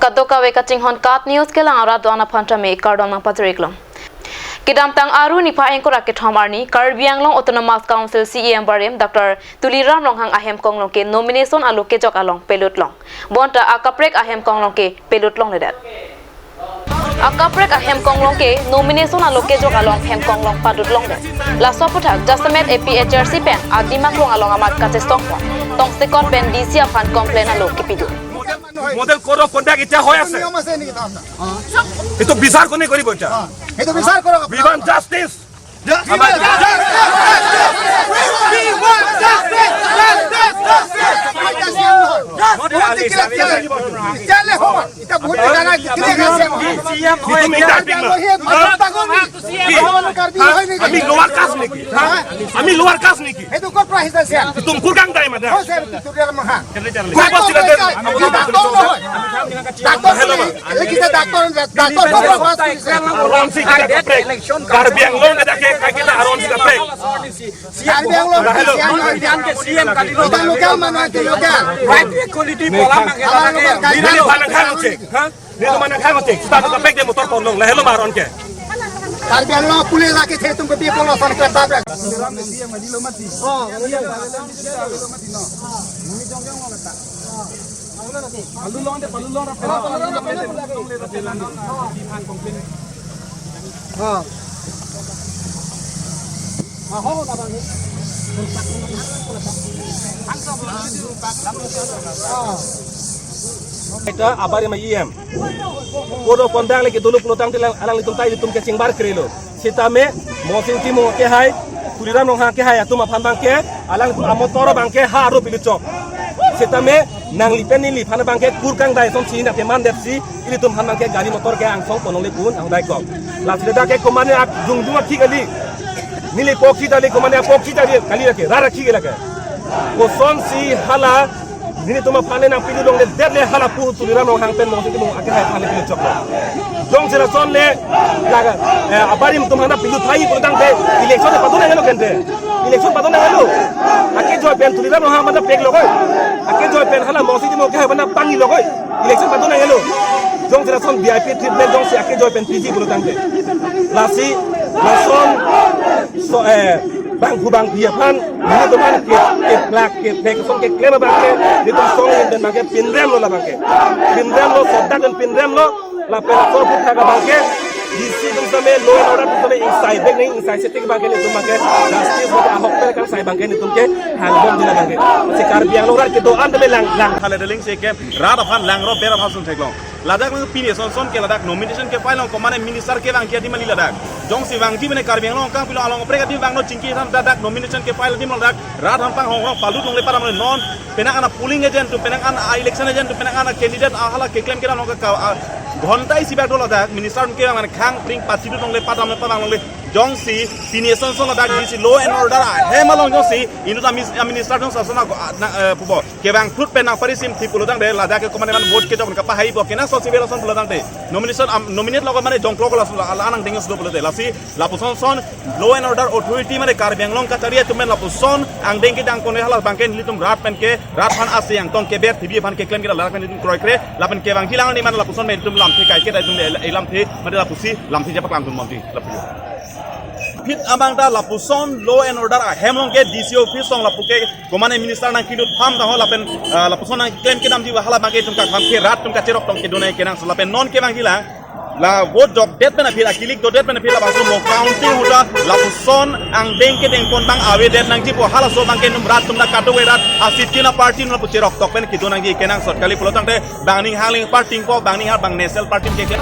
Kadokawe kacing kat news ke lang arado ana phanta me kardon nang patriklam. Kidam tang aru ni pa engkora ke thomarni Karbiang Long Autonomous Council CEM abarim Dr. Tuliram Ronghang ahem konglongke nomination alo kejok along pelut long. Bonta Akaprek ahem konglongke pelut long ledat. Akaprek ahem konglongke nomination alo kejok along hem konglong padut long de. La soputak justamet APHRC pen adimak long along amat katestong tong sekon pen DC afan complain alo kipidu. Model code of conduct এটা হয় আছে এতো বিচার কোনে করিব এটা এতো বিচার করো we want justice আমি লোয়ার কাজ নাকি আমি লোয়ার কাজ নাকি এতো কত প্রাইস আছে তুমি কুরগাং দাই মাদা ও স্যার তুলিরাম রংহাং কই বসিলা দেন ডাক্তার লিখিতে ডাক্তার আরন সি Karbiang Long দেখে কাকিটা আরন সি Akaprek Karbiang Long ধ্যান के CEM কাটি লোকাল মানে লোকাল রাইট ইকুয়ালিটি বলা লাগে ini mana khang cek ini mana khang cek start Akaprek dia motor konglong lah hello maron ke Karbiang Long police आके थे तुमको भी बोलो सन करता है Kita abarim CEM. Kodo kondang lagi dulu pelutang tilang alang litum tay litum kecing bar krelo. Sitame mosing timo ke hai Tuliram Ronghang ke hai atum aphan bang ke alang litum amotoro bang ke haru pilucok. Sitame nang lipen ni lipana bang ke kurkang dai som sini nak teman depsi ini tum han bang ke gari motor ke angsong ponong lepun ang dai kok. Lah sida ke komane ak jung thi kali. Nili pokhi dali komane pokhi dali kali rake rara khi gela ke. Koson si hala ini tu mapane nang pilu dong le derle hala pu Tuliram Ronghang pen mo sini mo akhir hai phane pilu chok dong sira son le laga abarim tum hana pilu thai prodang de election de padone helo kente election padone helo ake joy pen Tuliram Ronghang mata pek logoi ake joy pen hala mo sini mo ke hai bana pangi logoi election padone helo dong sira son VIP treatment dong si ake joy pen PG prodang de lasi lason so bang kubang biapan ini tu mana ke plak ke plak song ke klema bang ke ini tu song dan bang ke pinrem lo lah bang ke pinrem lo sodak dan pinrem lo lah pelakor putha ka bang ke isi tu sampai lo orang tu sampai inside bang ni inside setting bang ke ni tu bang ke justice mo ahok pel kan sai bang ke ni tu ke hangbom dila bang ke masih Karbiang Long rat ke doan tu lang khale deling se ke rad afan lang ro bera bhasun theklong ladak ng pini son ke ladak nomination ke file ko mane minister ke bang ke di mali ladak jong si bang di mane Karbiang Long kang pilo along Akaprek di bang no chingki sam dadak nomination ke file di ladak rad hampang hong palut long le para mane non penang ana polling agent tu penang ana election agent tu penang ana candidate ahala ke claim ke long ka ঘন্টাই সিবা ডলা দাক minister কে মানে খাং প্রিং পাচিদু টংলে পাদাম পাদাম লংলে জংসি senior সন দাক দিছি লো and order হেমালং জংসি Inu minister জং সাসনা পুব কেবাং fruit পেনা পারিসিম থিপুলো দাং দে লাদা কে কমানে মানে vote কে জং কাপা হাইব কেনা সসি বেলসন পুলো দাং দে নমিনেশন নমিনেট লগ মানে জং clock লানাং Deng সদো পুলো they lassi লাপুসন Son low and order authority মানে Karbiang Long কাটারিয়া তুমেন লাপুসন আং দেং কে দাং কোনে হালা বাংকে লিতুম রাত পেন কে রাত ফান আসি আং টং কে বের থিবি ফান কে ক্লেম কে লাক পেন লিতুম ক্রয় করে লাপেন কে বাং হিলাং ni মানে লাপুসন মেন তুম lamthi kai ke dai tum le lamthi made lapusi lamthi ja paklam tum monti lapu fit amang da lapuson law and order ahem long ke DCO office song lapuke komane minister nang kidut pham da ho lapen lapuson nang claim ke dam ji hala bange tum ka kham ke rat tum ka cherok tong ke donai ke nang lapen non ke bang hila la vote dok det pena phila kilik do det pena phila basu mo counting huda lapuson ang deng ke deng kon bang awe det nang ji po hala so bang ke num rat tum da kadu we rat asit kina party num pu cherok tok pen ki donang ji ke nang sot kali pulotang de bangning haling party ko bangning har bang nesel party ke